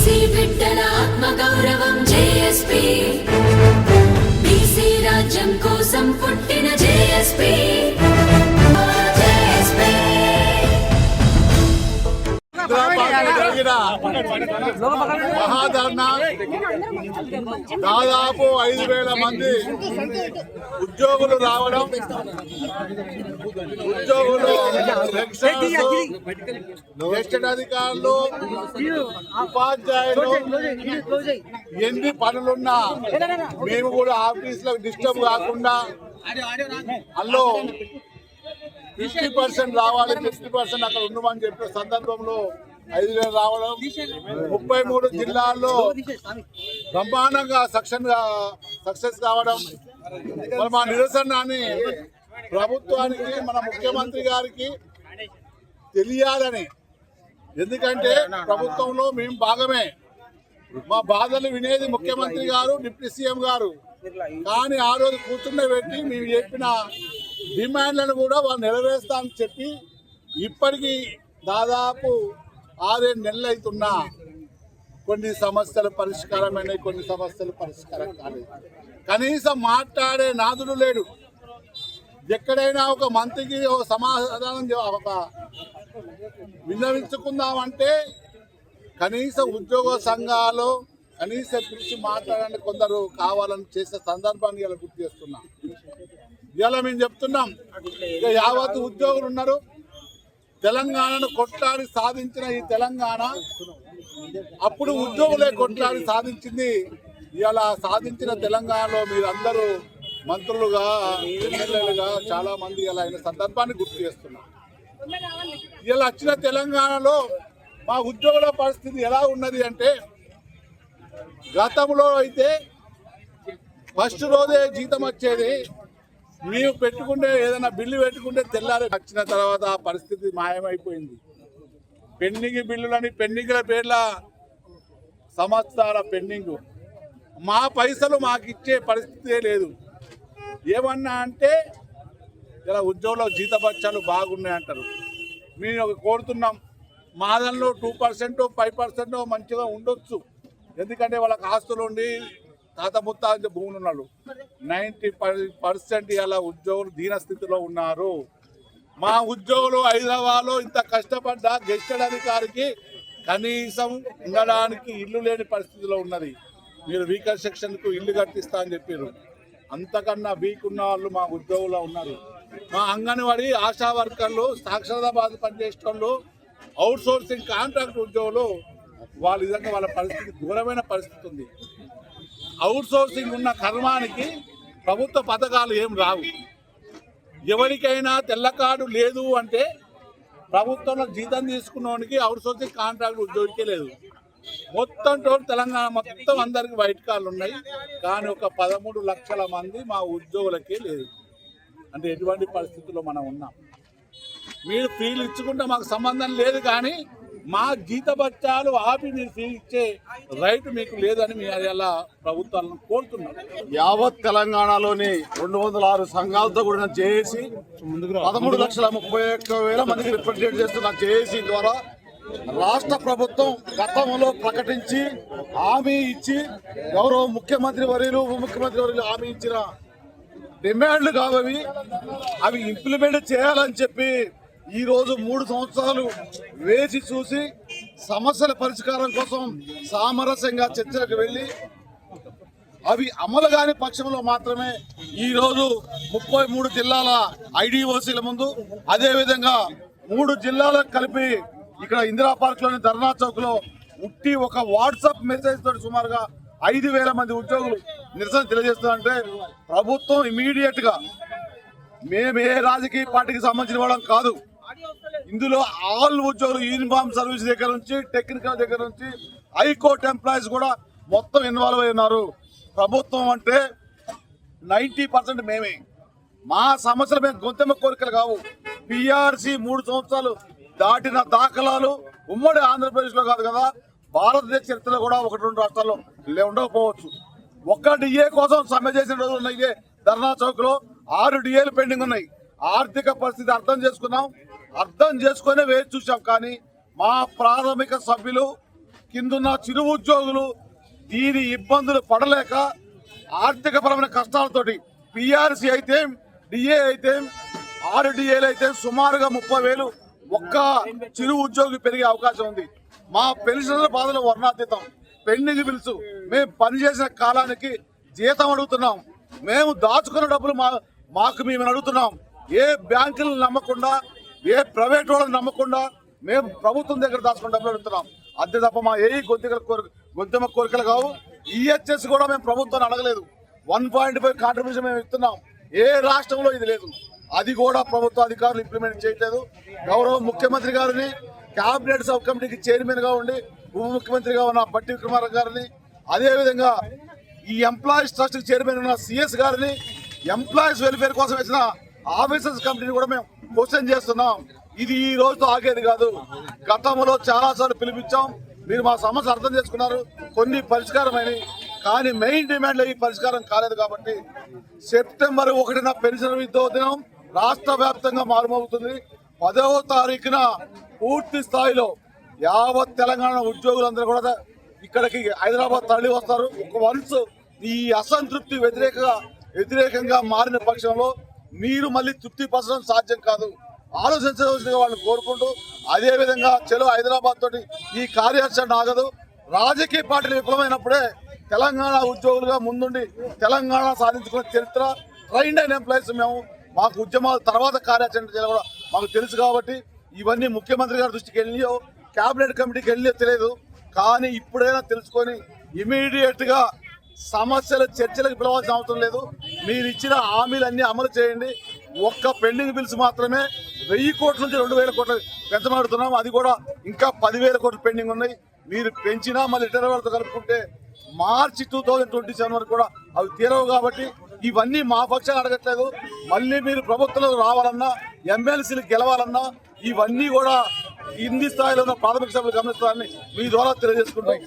BC బిడ్డల ఆత్మగౌరవం JSP, BC రాజ్యం కోసం పుట్టిన జేఎస్పీ. మహాధర్నా దాదాపు 5,000 మంది ఉద్యోగులు రావడం, ఉద్యోగులు గెస్టెడ్ అధికారులు ఉపాధ్యాయులు ఎన్ని పనులున్నా మేము కూడా ఆఫీసులో డిస్టర్బ్ కాకుండా అందులో 50% రావాలి, 50% అక్కడ ఉండమని చెప్పిన సందర్భంలో 5,000 రావడం, 33 జిల్లాల్లో బ్రహ్మాండంగా సక్సెస్ కావడం. మా నిరసనని ప్రభుత్వానికి, మన ముఖ్యమంత్రి గారికి తెలియాలని. ఎందుకంటే ప్రభుత్వంలో మేము భాగమే, మా బాధలు వినేది ముఖ్యమంత్రి గారు, డిప్యూటీ సీఎం గారు. కానీ ఆ రోజు కూర్చుండబెట్టి మేము చెప్పిన డిమాండ్లను కూడా వాళ్ళు నెరవేరుస్తామని చెప్పి ఇప్పటికీ దాదాపు 6-7 నెలలు అవుతున్నా కొన్ని సమస్యలు పరిష్కారమైనవి, కొన్ని సమస్యలు పరిష్కారం కాలేదు. కనీసం మాట్లాడే నాదుడు లేడు. ఎక్కడైనా ఒక మంత్రికి ఒక సమాధానం ఒక విన్నవించుకుందామంటే కనీసం ఉద్యోగ సంఘాలు కనీసం పిలిచి మాట్లాడాలని కొందరు కావాలని చేసే సందర్భాన్ని ఇలా గుర్తు చేస్తున్నాం. ఇలా మేము చెప్తున్నాం, ఇక యావత్ ఉద్యోగులు ఉన్నారు. తెలంగాణను కొట్లాడి సాధించిన ఈ తెలంగాణ అప్పుడు ఉద్యోగులే కొట్లాడి సాధించింది. ఇలా సాధించిన తెలంగాణలో మీరందరూ మంత్రులుగా, ఎమ్మెల్యేలుగా చాలా మంది ఇలా అయిన సందర్భాన్ని గుర్తు చేస్తున్నాం. ఇలా వచ్చిన తెలంగాణలో మా ఉద్యోగుల పరిస్థితి ఎలా ఉన్నది అంటే, గతంలో అయితే ఫస్ట్ రోజే జీతం వచ్చేది. మేము పెట్టుకుంటే ఏదైనా బిల్లు పెట్టుకుంటే తెల్లారి వచ్చిన తర్వాత ఆ పరిస్థితి మాయమైపోయింది. పెండింగ్ బిల్లులని, పెండింగ్ల పేర్ల సంవత్సరాల పెండింగ్. మా పైసలు మాకు ఇచ్చే పరిస్థితే లేదు. ఏమన్నా అంటే ఇలా ఉద్యోగుల జీతభత్యాలు బాగున్నాయంటారు. మేము కోరుతున్నాం, మాదల్లో 2%, 5% మంచిగా ఉండొచ్చు. ఎందుకంటే వాళ్ళకి ఆస్తులు ఉండి తాత ముత్తాత భూములు ఉన్నారు. 90% ఇలా ఉద్యోగులు దీనస్థితిలో ఉన్నారు. మా ఉద్యోగులు హైదరాబాద్లో ఇంత కష్టపడ్డ గెస్టెడ్ అధికారికి కనీసం ఉండడానికి ఇల్లు లేని పరిస్థితిలో ఉన్నది. మీరు వీకర్ సెక్షన్కు ఇల్లు కట్టిస్తా అని చెప్పారు. అంతకన్నా వీక్ ఉన్న వాళ్ళు మా ఉద్యోగులు ఉన్నారు. మా అంగన్వాడీ ఆశా వర్కర్లు, సాక్షరతాబాద్ పనిచేసే వాళ్ళు, అవుట్ సోర్సింగ్ కాంట్రాక్ట్ ఉద్యోగులు వాళ్ళ విధంగా వాళ్ళ పరిస్థితి ఘోరమైన పరిస్థితి ఉంది. అవుట్ సోర్సింగ్ ఉన్న కర్మానికి ప్రభుత్వ పథకాలు ఏం రావు. ఎవరికైనా తెల్ల కార్డు లేదు అంటే ప్రభుత్వంలో జీతం తీసుకున్నవానికి అవుట్ సోర్సింగ్ కాంట్రాక్ట్ ఉద్యోగికే లేదు. మొత్తం తెలంగాణ మొత్తం అందరికి వైట్ కార్డులు ఉన్నాయి. కానీ ఒక 13 లక్షల మంది మా ఉద్యోగులకే లేదు. అంటే ఎటువంటి పరిస్థితుల్లో మనం ఉన్నాం. మీరు ఫీల్ ఇచ్చుకుంటే మాకు సంబంధం లేదు, కానీ మా జీతభత్యాలు ఆపి మీరు ఫీల్ ఇచ్చే రైట్ మీకు లేదని మేము అలా ప్రభుత్వాలను కోరుతున్నాం. యావత్ తెలంగాణలోని 206 సంఘాలతో కూడిన జేఏసీ 13,31,000 మందికి రిప్రజెంట్ చేస్తున్న జేఏసీ ద్వారా రాష్ట్ర ప్రభుత్వం గతంలో ప్రకటించి హామీ ఇచ్చి గౌరవ ముఖ్యమంత్రి వర్యులు, ఉప ముఖ్యమంత్రి వర్యులు హామీ ఇచ్చిన డిమాండ్లు కావవి, అవి ఇంప్లిమెంట్ చేయాలని చెప్పి ఈరోజు 3 సంవత్సరాలు వేచి చూసి సమస్యల పరిష్కారం కోసం సామరస్యంగా చర్చలకు వెళ్ళి అవి అమలు కాని పక్షంలో మాత్రమే ఈరోజు 33 జిల్లాల ఐడిఓసీల ముందు, అదేవిధంగా 3 జిల్లాలకు కలిపి ఇక్కడ ఇందిరా పార్క్లోని ధర్నా చౌక్లో ఉట్టి ఒక వాట్సాప్ మెసేజ్ తోటి సుమారుగా 5,000 మంది ఉద్యోగులు నిరసన తెలియజేస్తున్నారంటే ప్రభుత్వం ఇమీడియట్గా, మేము ఏ రాజకీయ పార్టీకి సంబంధించిన వాళ్ళం కాదు, ఇందులో ఆల్ ఉద్యోగులు యూనిఫామ్ సర్వీస్ దగ్గర నుంచి టెక్నికల్ దగ్గర నుంచి హైకోర్టు ఎంప్లాయీస్ కూడా మొత్తం ఇన్వాల్వ్ అయి ఉన్నారు. ప్రభుత్వం అంటే 90% మేమే. మా సమస్యలు మేము గొంతెమ్మ కోరికలు కావు. పిఆర్సీ 3 సంవత్సరాలు దాటిన దాఖలాలు ఉమ్మడి ఆంధ్రప్రదేశ్లో కాదు కదా, భారతదేశ చరిత్రలో కూడా 1-2 రాష్ట్రాల్లో ఉండకపోవచ్చు. ఒక్క డిఏ కోసం సమ్మె చేసిన రోజులు ఉన్నాయి. ధర్నా చౌక్లో 6 డిఏలు పెండింగ్ ఉన్నాయి. ఆర్థిక పరిస్థితి అర్థం చేసుకునే వేచి చూసాం. కానీ మా ప్రాథమిక సభ్యులు కిందున్న చిరు ఉద్యోగులు దీని ఇబ్బందులు పడలేక ఆర్థిక పరమైన కష్టాలతోటి పిఆర్సీ అయితే డిఏ అయితే 6 డిఏలు అయితే సుమారుగా 30,000 ఒక్క చిరు ఉద్యోగి పెరిగే అవకాశం ఉంది. మా పెన్షనర్ల బాధలు వర్ణాతీతం. పెండింగ్ బిల్స్ మేము పనిచేసిన కాలానికి జీతం అడుగుతున్నాం. మేము దాచుకున్న డబ్బులు మాకు మేము అడుగుతున్నాం. ఏ బ్యాంకులను నమ్మకుండా ఏ ప్రైవేట్ వాళ్ళని నమ్మకుండా మేము ప్రభుత్వం దగ్గర దాచుకున్న డబ్బులు అడుగుతున్నాం. అంతే తప్ప మా ఏ గొంతెమ్మ కోరికలు కావు. ఈహెచ్ఎస్ కూడా మేము ప్రభుత్వాన్ని అడగలేదు. 1.5 కాంట్రిబ్యూషన్ మేము ఇస్తున్నాం. ఏ రాష్ట్రంలో ఇది లేదు. అది కూడా ప్రభుత్వ అధికారులు ఇంప్లిమెంట్ చేయట్లేదు. గౌరవ ముఖ్యమంత్రి గారిని క్యాబినెట్ సబ్ కమిటీకి చైర్మన్ గా ఉండి ఉప ముఖ్యమంత్రిగా ఉన్న బట్టి విక్రమార్క గారిని, అదేవిధంగా ఈ ఎంప్లాయీస్ ట్రస్ట్ చైర్మన్ ఉన్న సిఎస్ గారిని, ఎంప్లాయీస్ వెల్ఫేర్ కోసం వచ్చిన ఆఫీసర్స్ కమిటీని కూడా మేము క్వశ్చన్ చేస్తున్నాం. ఇది ఈ రోజుతో ఆగేది కాదు. గతంలో చాలా సార్లు పిలిపించాం. మీరు మా సమస్య అర్థం చేసుకున్నారు. కొన్ని పరిష్కారమైనవి, కానీ మెయిన్ డిమాండ్లు ఈ పరిష్కారం కాలేదు. కాబట్టి సెప్టెంబర్ 1న పెన్షన్ దినం రాష్ట్ర వ్యాప్తంగా మారుమోగుతుంది. 10వ తారీఖున పూర్తి స్థాయిలో యావత్ తెలంగాణ ఉద్యోగులందరూ కూడా ఇక్కడికి హైదరాబాద్ తరలి వస్తారు. వన్స్ ఈ అసంతృప్తి వ్యతిరేకంగా మారిన పక్షంలో మీరు మళ్ళీ తృప్తి పరచడం సాధ్యం కాదు. ఆలోచించవలసిందిగా వాళ్ళని కోరుకుంటూ, అదేవిధంగా చలో హైదరాబాద్ తోటి ఈ కార్యాచరణ ఆగదు. రాజకీయ పార్టీలు విఫలమైనప్పుడే తెలంగాణ ఉద్యోగులుగా ముందుండి తెలంగాణ సాధించుకున్న చరిత్ర ట్రైన్డ్ అయిన ఎంప్లాయీస్ మేము. మాకు ఉద్యమాల తర్వాత కార్యాచరణ చేయాలి కూడా మాకు తెలుసు. కాబట్టి ఇవన్నీ ముఖ్యమంత్రి గారి దృష్టికి వెళ్ళియో క్యాబినెట్ కమిటీకి వెళ్ళియో తెలియదు. కానీ ఇప్పుడైనా తెలుసుకొని ఇమీడియట్ గా సమస్యల చర్చలకు పిలవాల్సిన అవసరం లేదు. మీరు ఇచ్చిన హామీలన్నీ అమలు చేయండి. ఒక్క పెండింగ్ బిల్స్ మాత్రమే 1000 కోట్ల నుంచి 2000 కోట్లు పెంచబడుతున్నాం. అది కూడా ఇంకా 10,000 కోట్లు పెండింగ్ ఉన్నాయి. మీరు పెంచినా మళ్ళీ ఇతర వాళ్ళతో కలుపుకుంటే మార్చి 2027 వరకు కూడా అవి తీరవు. కాబట్టి ఇవన్నీ మా పక్షాన్ని అడగట్లేదు. మళ్ళీ మీరు ప్రభుత్వంలో రావాలన్నా, ఎమ్మెల్సీలు గెలవాలన్నా ఇవన్నీ కూడా కింది స్థాయిలో ఉన్న ప్రాథమిక సభలు గమనిస్తారని మీ ద్వారా తెలియజేసుకుంటాం.